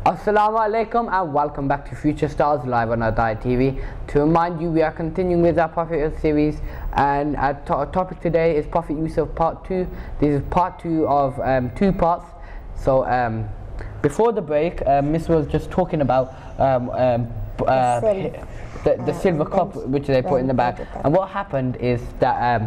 Assalamu alaikum and welcome back to Future Stars live on Hidayat TV. To remind you, we are continuing with our Prophet Yusuf series, and our topic today is Prophet Yusuf Part 2. This is Part 2 of 2 parts. So before the break, Miss was just talking about the silver cup which they put in the bag. And what happened is that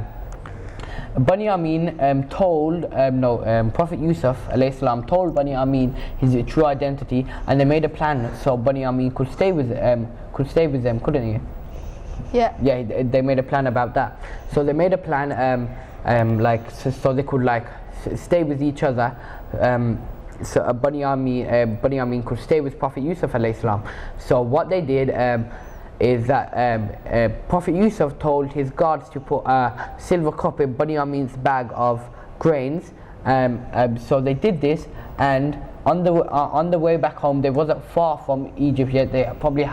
Bani Amin told Prophet Yusuf alayhi salam told Bani Amin his true identity, and they made a plan so Bani Amin could stay with them, couldn't he? Yeah. Yeah, they made a plan about that. So they made a plan so they could stay with each other. So Bani Amin could stay with Prophet Yusuf alayhi salam. So what they did is that Prophet Yusuf told his guards to put a silver cup in Bani Amin's bag of grains. So they did this, and on the way back home, they wasn't far from Egypt yet. They probably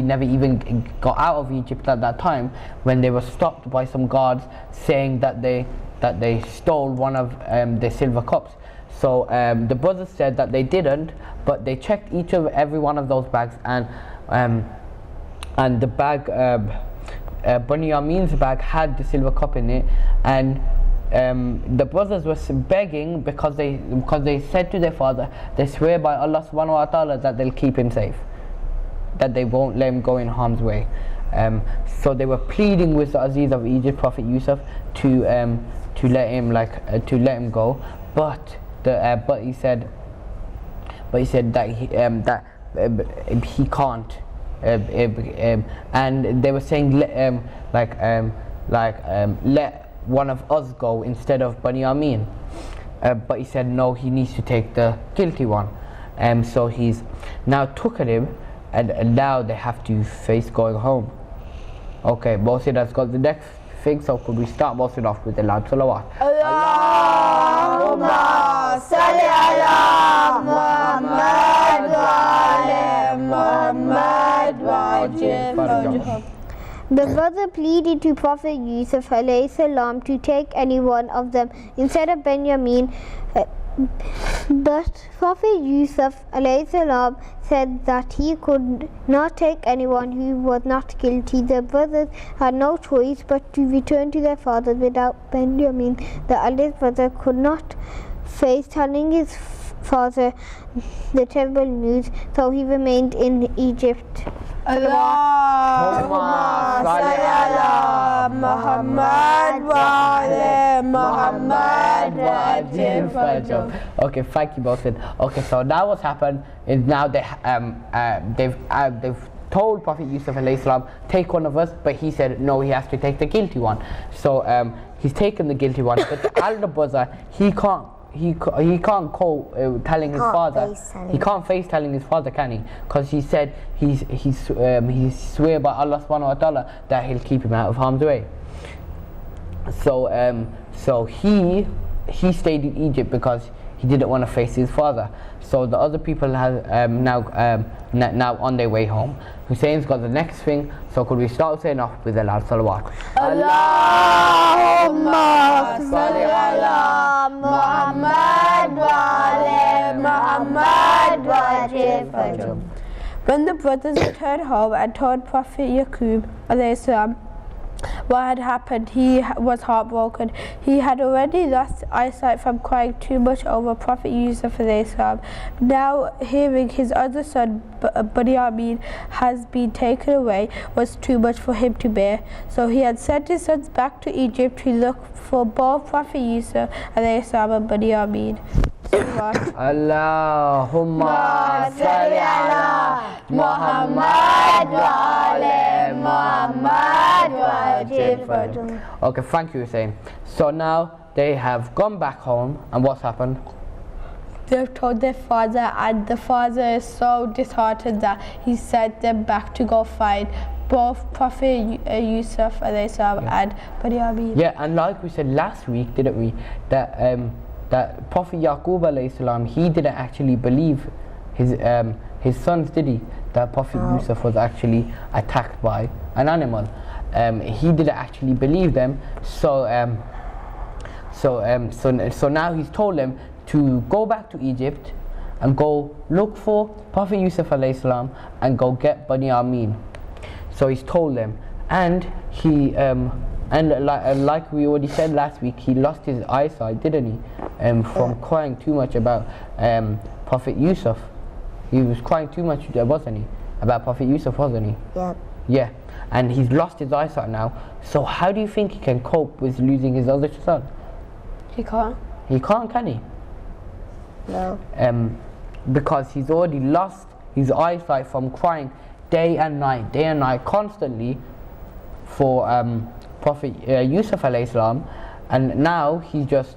never even got out of Egypt at that time, when they were stopped by some guards saying that they stole one of the silver cups. So the brothers said that they didn't, but they checked every one of those bags, and the bag, Bani Amin's bag, had the silver cup in it, and the brothers were begging because they said to their father, they swear by Allah subhanahu wa ta'ala that they'll keep him safe, that they won't let him go in harm's way. So they were pleading with the Aziz of Egypt, Prophet Yusuf, to let him go, but he said that he can't. And they were saying let one of us go instead of Bani Amin, but he said no, he needs to take the guilty one. So he's now took at him, and now they have to face going home. Okay, Bosid has got the next thing, so could we start Bosid off with the loud salawat? Allahumma salli ala Muhammad wa ala Muhammad wa ajil. The brother pleaded to Prophet Yusuf alayhi salam to take any one of them instead of Benjamin, but Prophet Yusuf alayhi salam said that he could not take anyone who was not guilty. The brothers had no choice but to return to their father without Benjamin. The eldest brother could not face telling his father the terrible news, so he remained in Egypt. Allahumma salli ala Muhammad wa ala Muhammad wa ajil. Okay, thank you both. Okay, so now what's happened is now they've told Prophet Yusuf alayhi salam, take one of us, but he said no, he has to take the guilty one. So he's taken the guilty one, but the elder brother, he can't telling his father. He can't face telling his father, can he? Because he said he swear by Allah subhanahu wa ta'ala that he'll keep him out of harm's way. So he stayed in Egypt because he didn't want to face his father. So the other people have now on their way home. Hussein's got the next thing, so could we start saying off with the loud salawat? Allahumma salli ala Muhammad wa ala Muhammad wa ajil. When the brothers returned home and told Prophet Yaqub alayhi salam what had happened, he was heartbroken. He had already lost eyesight from crying too much over Prophet Yusuf alayhi salam. Now hearing his other son Bani Amin has been taken away was too much for him to bear. So he had sent his sons back to Egypt to look for both Prophet Yusuf alayhi salam and Bani Amin. Allahumma salli ala Muhammad wa ala Muhammad wa ajil. Okay, thank you, Hussein. So now they have gone back home, and what's happened? They've told their father, and the father is so disheartened that he sent them back to go find both Prophet Yusuf alayhi salam and Bani Amin. Yeah, and like we said last week, didn't we, that Prophet Yaqub alayhi salam, he didn't actually believe his sons, did he? That Prophet Yusuf was actually attacked by an animal. He didn't actually believe them. So now he's told them to go back to Egypt and go look for Prophet Yusuf alayhi salam and go get Bani Amin. So he's told them, and he like we already said last week, he lost his eyesight, didn't he? From crying too much about Prophet Yusuf. He was crying too much, wasn't he? About Prophet Yusuf, wasn't he? Yeah. Yeah, and he's lost his eyesight now. So how do you think he can cope with losing his other son? He can't. He can't, can he? No. Because he's already lost his eyesight from crying day and night, constantly for Prophet Yusuf alayhi salam, and now he's just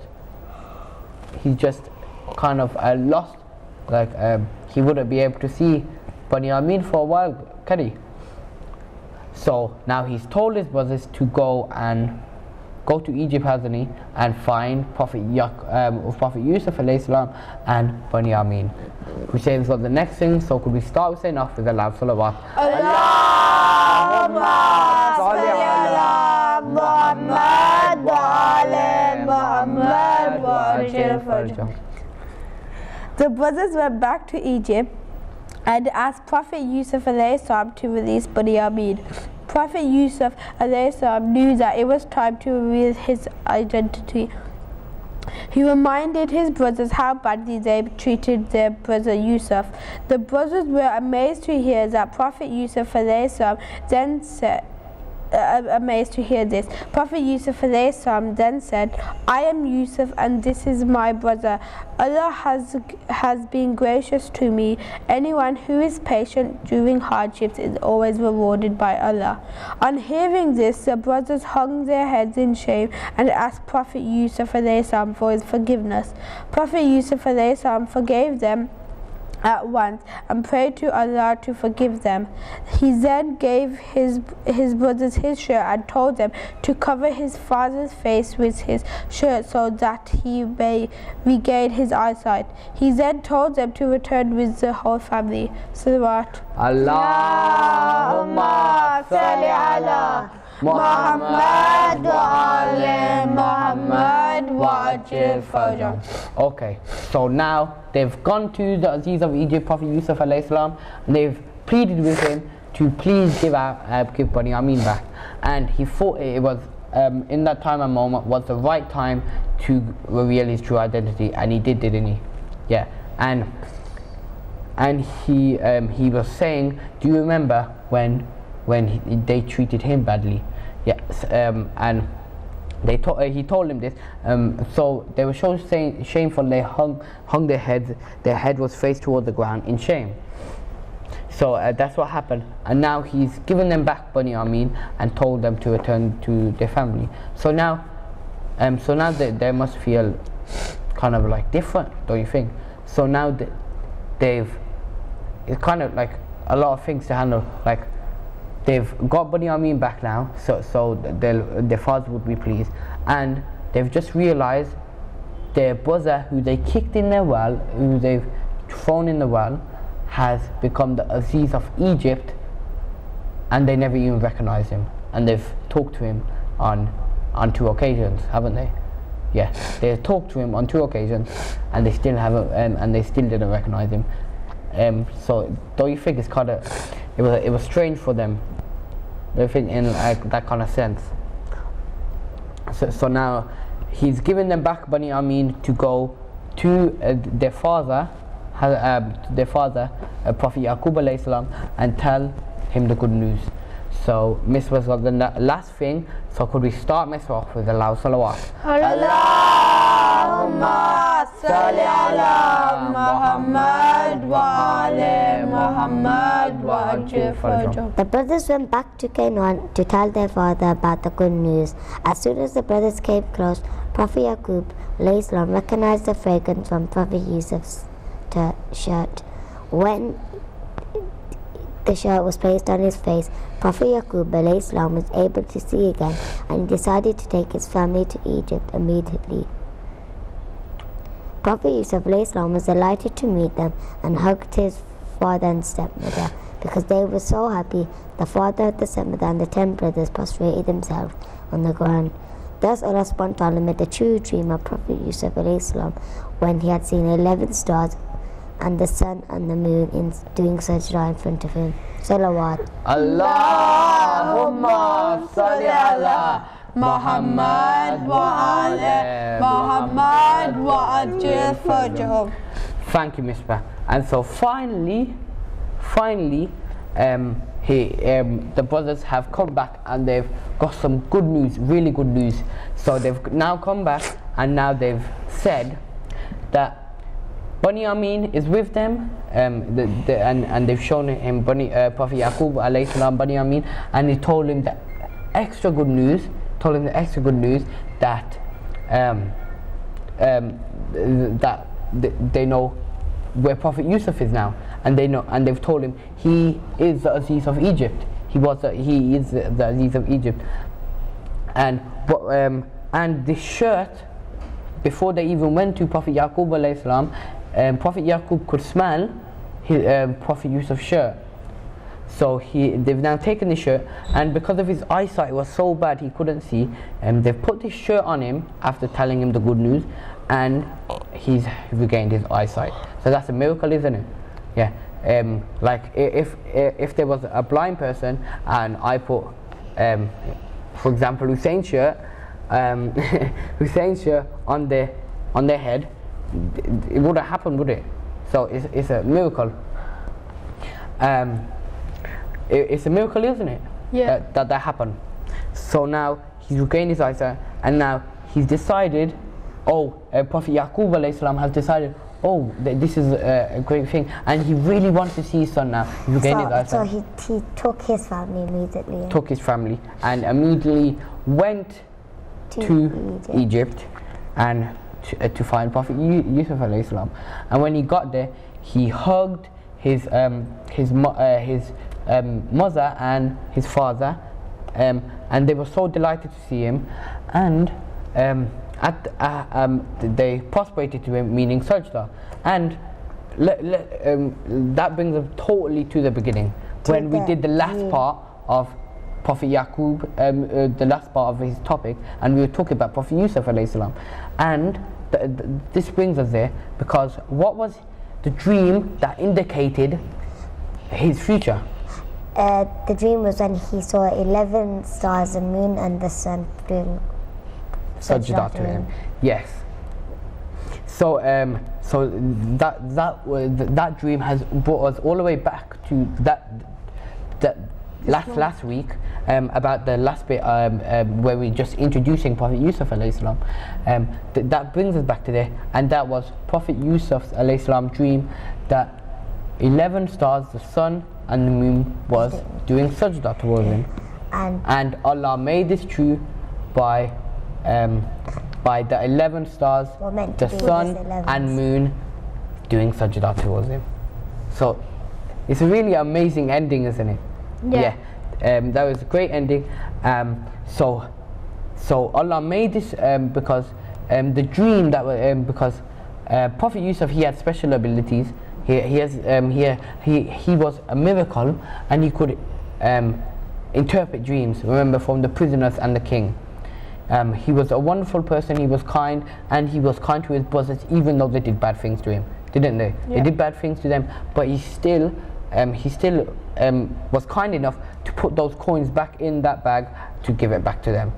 kind of lost. Like he wouldn't be able to see Bani Amin for a while, can he? So now he's told his brothers to go to Egypt, hasn't he, and find Prophet Yusuf alayhi salam and Bani Amin. We say this was the next thing, so could we start with saying off with a loud salawat? Allahumma salli ala Muhammad wa ala Muhammad wa ajil farjah. The brothers went back to Egypt and asked Prophet Yusuf alayhi salam to release Bani Amin. Prophet Yusuf alayhi salam knew that it was time to reveal his identity. He reminded his brothers how badly they treated their brother Yusuf. The brothers were amazed to hear that Prophet Yusuf alayhi salam then said, Prophet Yusuf alayhi salam then said, I am Yusuf and this is my brother. Allah has been gracious to me. Anyone who is patient during hardships is always rewarded by Allah. On hearing this, the brothers hung their heads in shame and asked Prophet Yusuf alayhi salam for his forgiveness. Prophet Yusuf alayhi salam forgave them at once and prayed to Allah to forgive them. He then gave his brothers his shirt and told them to cover his father's face with his shirt so that he may regain his eyesight. He then told them to return with the whole family. Salawat. Allahumma salli ala Muhammad wa ala Muhammad wa ajil farjah. Okay, so now they've gone to the Aziz of Egypt, Prophet Yusuf alayhi salam, and they've pleaded with him to please give Bani Amin back. And he thought it was in that time and moment was the right time to reveal his true identity, and he did, didn't he? Yeah, and he was saying, do you remember when they treated him badly? Yes, and he told him this. So they were so shameful. They hung their heads. Their head was faced toward the ground in shame. So that's what happened. And now he's given them back Bani Amin and told them to return to their family. So now they must feel kind of like different, don't you think? So now it's kind of like a lot of things to handle. Like they've got Bani Amin back now, so their father would be pleased, and they've just realized their brother, who they kicked in their well, who they've thrown in the well, has become the Aziz of Egypt, and they never even recognized him, and they've talked to him on 2 occasions, haven't they? Yes, they talked to him on 2 occasions, and they still haven't, and they still didn't recognize him. So don't you think it's kind of it was strange for them? I think in that kind of sense. So now he's given them back Bani Amin to go to their father, Prophet Yaqub alayhi salam, and tell him the good news. So Miss was got the last thing. So could we start Miss off with a loud salawat? Allahumma salli ala Muhammad wa ala Muhammad wa ajil farjah. The brothers went back to Canaan to tell their father about the good news. As soon as the brothers came close, Prophet Yaqub alayhi salam recognized the fragrance from Prophet Yusuf's shirt. When the shirt was placed on his face, Prophet Yaqub alayhi salam was able to see again, and he decided to take his family to Egypt immediately. Prophet Yusuf alayhi salam was delighted to meet them and hugged his father and stepmother. Because they were so happy, the father, the stepmother and the 10 brothers prostrated themselves on the ground. Thus Allah subhanahu wa ta'ala made a true dream of Prophet Yusuf alayhi salam when he had seen 11 stars and the sun and the moon in doing sajda in front of him. Salawat. Allahumma salli ala Muhammad wa ala Muhammad wa ajil farjahum. Thank you, Misbah. And so finally, the brothers have come back and they've got some good news, really good news. So they've now come back and now they've said that Bani Amin is with them, and they've shown him Prophet Yaqub alayhi salam, Bani Amin, and he told him the extra good news that that they know where Prophet Yusuf is now, and they've told him he is the Aziz of Egypt. He is the Aziz of Egypt, and this shirt, before they even went to Prophet Yaqub alayhi salam, Prophet Yaqub could smell Prophet Yusuf's shirt. So they've now taken the shirt, and because of his eyesight was so bad he couldn't see, they've put this shirt on him after telling him the good news, and he's regained his eyesight. So that's a miracle, isn't it? Yeah. Like if there was a blind person and I put, for example, Hussein's shirt on their head, it wouldn't happen, would it? So it's a miracle. It's a miracle, isn't it? Yeah. That happened. So now he's regained his eyesight, and now he's decided. Prophet Yaqub alayhi salam has decided. This is a great thing, and he really wants to see his son now. He regained his eyesight. So he took his family immediately. Took his family and immediately went to Egypt and to find Prophet Yusuf alayhi salam. And when he got there, he hugged his mother and his father, and they were so delighted to see him, and they prostrated to him, meaning sajda, and that brings us totally to the beginning when we did the last part of Prophet Yaqub, the last part of his topic, and we were talking about Prophet Yusuf alayhi salam, and this brings us there because what was the dream that indicated his future? The dream was when he saw 11 stars, and moon, and the sun doing sajda to him. Yes. So that dream has brought us all the way back to that last week about the last bit where we just introducing Prophet Yusuf alayhi salam. That brings us back to there, and that was Prophet Yusuf alayhi salam dream that 11 stars, the sun and the moon, was doing sajda towards him, and Allah made this true by the 11 stars, the sun and moon doing sajda towards him. So it's a really amazing ending, isn't it? Yeah. That was a great ending. So Allah made this because the dream that was because Prophet Yusuf, he had special abilities. He was a miracle, and he could interpret dreams. Remember, from the prisoners and the king. He was a wonderful person. He was kind, and he was kind to his brothers, even though they did bad things to him, didn't they? Yeah. They did bad things to them, but he still was kind enough to put those coins back in that bag to give it back to them.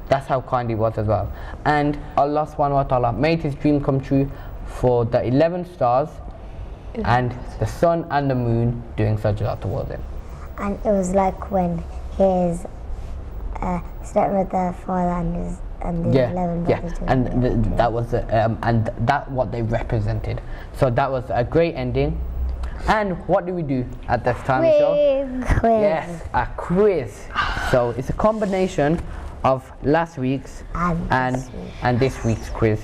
That's how kind he was as well. And Allah subhanahu wa ta'ala made his dream come true for the 11 stars and the sun and the moon doing sajda towards him. And it was like when his stepmother, father, and the 11 brothers. And that was and that what they represented. So that was a great ending. And what do we do at this time, Michelle? Quiz. Yes, a quiz. So it's a combination of last week's and this week's quiz.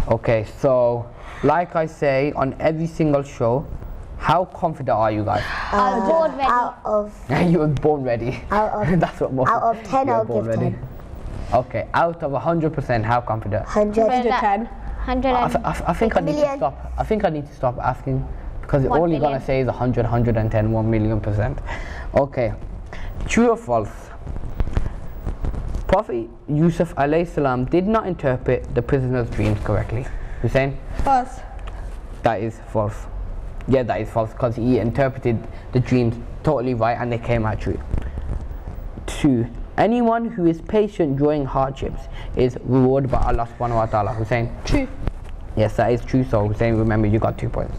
Okay, so like I say on every single show, how confident are you guys? Born ready. Out of You were born ready. That's what most. out of 10, you were I'll born give ready. 10. Okay, out of 100%, how confident? 100. 110. 100 I think I need to million. stop. I think I need to stop asking because 1 all you're gonna million. say is 100, 110, 1 million%. Okay, true or false? Prophet Yusuf alayhi salam did not interpret the prisoner's dreams correctly. Hussein? False. That is false. Yeah, that is false because he interpreted the dreams totally right and they came out true. 2. Anyone who is patient during hardships is rewarded by Allah subhanahu wa ta'ala. Hussein? True. Yes, that is true. So Hussein, remember you got 2 points.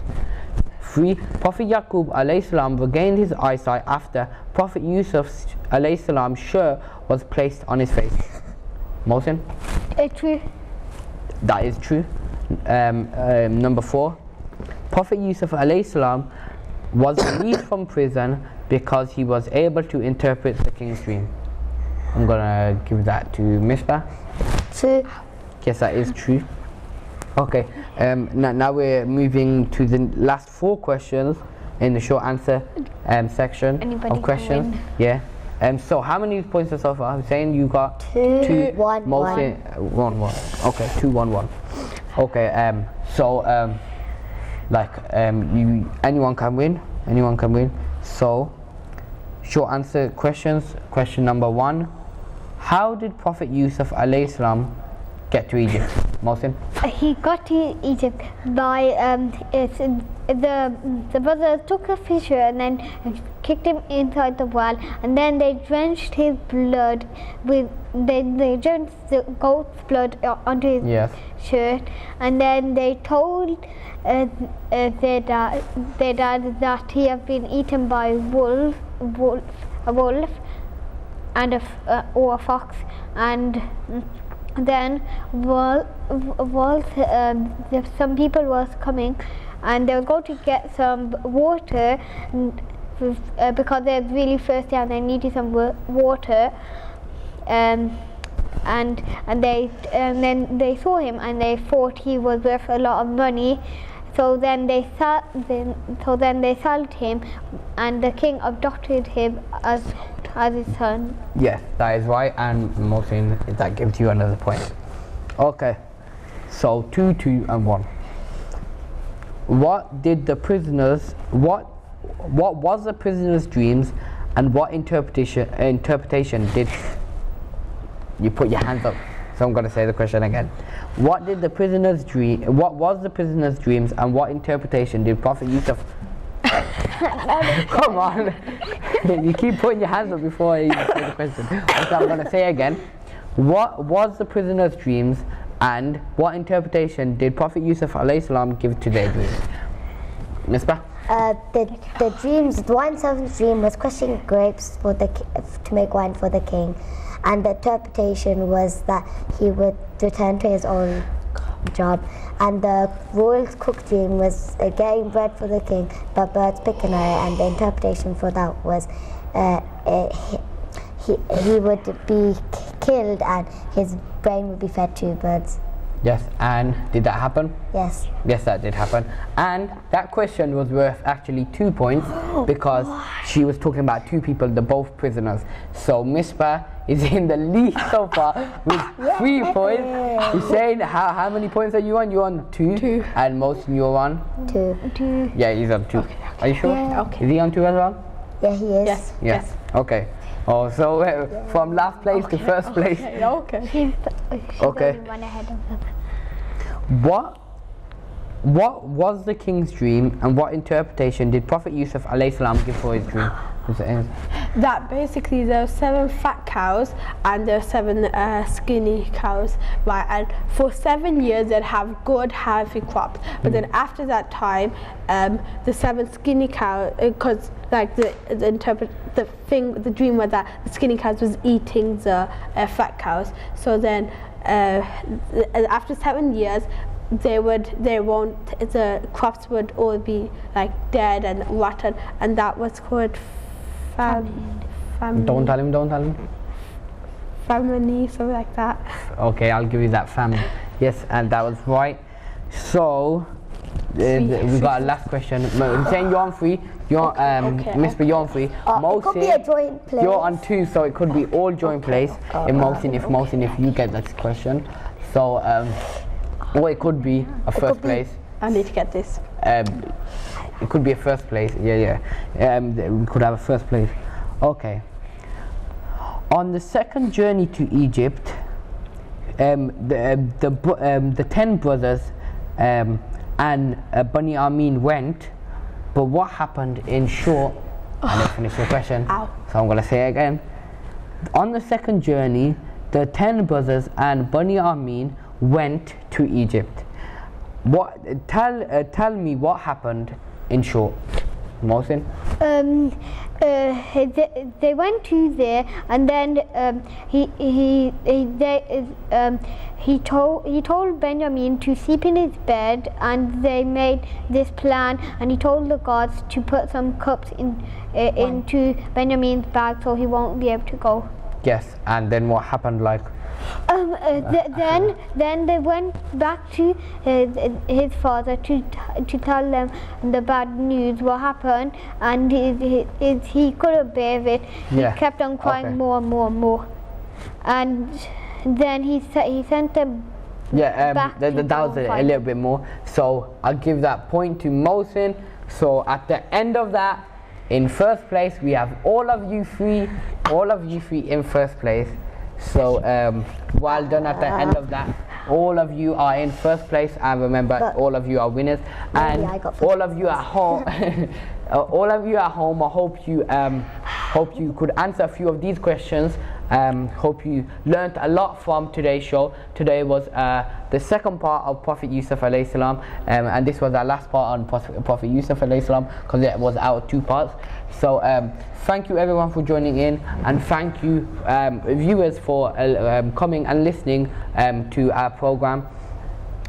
3. Prophet Yaqub alayhi salam regained his eyesight after Prophet Yusuf alayhi salam's shirt was placed on his face. Mohsin? True. That is true. Number 4. Prophet Yusuf alayhi salam was released from prison because he was able to interpret the king's dream. I'm gonna give that to Misbah. True. Yes, that is true. Okay, now we're moving to the last 4 questions in the short answer section Anybody of questions. can win. Yeah. So how many points are so far? Hussein, you got 2, 1, Mohsin, 1, 1. Okay, 2, 1, 1. Okay. Anyone can win. Anyone can win. So, short answer questions. Question number 1. How did Prophet Yusuf alayhi salam get to Egypt? Mohsin? He got to Egypt by the brothers took a fisher and then kicked him inside the well, and then they drenched his blood with they drenched the goat's blood onto his Yes. shirt, and then they told their dad that he had been eaten by a wolf and or a fox, and then some people was coming and they were going to get some water because they were really thirsty and they needed some water, and then they saw him and they thought he was worth a lot of money. So then they sold him, and the king adopted him as his son. Yes, that is right, and Mohsin, that gives you another point. Okay, so 2, 2, and 1. What was the prisoner's dreams, and what interpretation did you put your hands up? So I'm going to say the question again. What was the prisoner's dreams, and what interpretation did Prophet Yusuf? Come on, you keep putting your hands up before you say the question. So I'm going to say again. What was the prisoner's dreams, and what interpretation did Prophet Yusuf alayhi salam give to their dreams? Misbah? The dreams, the 1/7 dream was crushing grapes to make wine for the king, and the interpretation was that he would return to his old job, and the royal's cook dream was getting bread for the king but birds picking at it, and the interpretation for that was he would be killed and his brain would be fed to birds. Yes, and did that happen? Yes. Yes, that did happen. And that question was worth actually 2 points because she was talking about 2 people, they're both prisoners. So Misbah is in the lead so far with 3 points. Hussein, how many points are you on? You're on 2. 2. And Mohsin, you're on? 2. Yeah, he's on 2. Okay. Are you sure? Yeah. Okay. Is he on 2 as well? Yeah, he is. Yes. Yeah. Yes. Okay. Oh, so from last place to first place. Okay. She's Okay. only one ahead of them. What was the king's dream, and what interpretation did Prophet Yusuf alayhi salam give for his dream? That basically there were 7 fat cows and there were 7 skinny cows, right? And for 7 years they'd have good healthy crops, but then after that time, the 7 skinny cows, because like the dream was that the skinny cows was eating the fat cows. So then after 7 years, the crops would all be like dead and rotten, and that was called famine. Don't tell him. Famine, something like that. Okay, I'll give you that famine. Yes, and that was right. So we got a last question. Saying you're on 3. You're Misbah, you're on 3. It could be a joint place. You're on 2, so it could be all joint place. In Mohsin, if you get this question. So or it could be a first place. I need to get this. It could be a first place. Yeah. We could have a first place. Okay. On the second journey to Egypt, the 10 brothers and Bani Amin went, but what happened in short, I didn't finish the question, so I'm going to say it again. On the second journey, the 10 brothers and Bani Amin went to Egypt. Tell me what happened in short, Mohsin. They went to there, and then he told Benjamin to sleep in his bed, and they made this plan, and he told the guards to put some cups into Benjamin's bag so he won't be able to go. Yes, and then what happened like? Then they went back to his father to tell them the bad news, what happened, and he couldn't bear it. He kept on crying more and more and more, and then he sent them back that was a little bit more. So I'll give that point to Mohsin. So at the end of that, in first place we have all of you three in first place. So well done. At the end of that, all of you are in first place, and remember, all of you are winners. And all of you at home, I hope you could answer a few of these questions. Hope you learned a lot from today's show. Today was the second part of Prophet Yusuf alayhi salam, and this was our last part on Prophet Yusuf alayhi salam, because it was out of 2 parts. So thank you everyone for joining in, and thank you viewers for coming and listening to our program,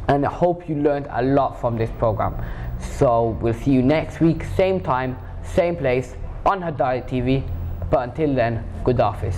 and I hope you learned a lot from this program. So we'll see you next week, same time, same place on Hidayat TV. But until then, good Hafiz.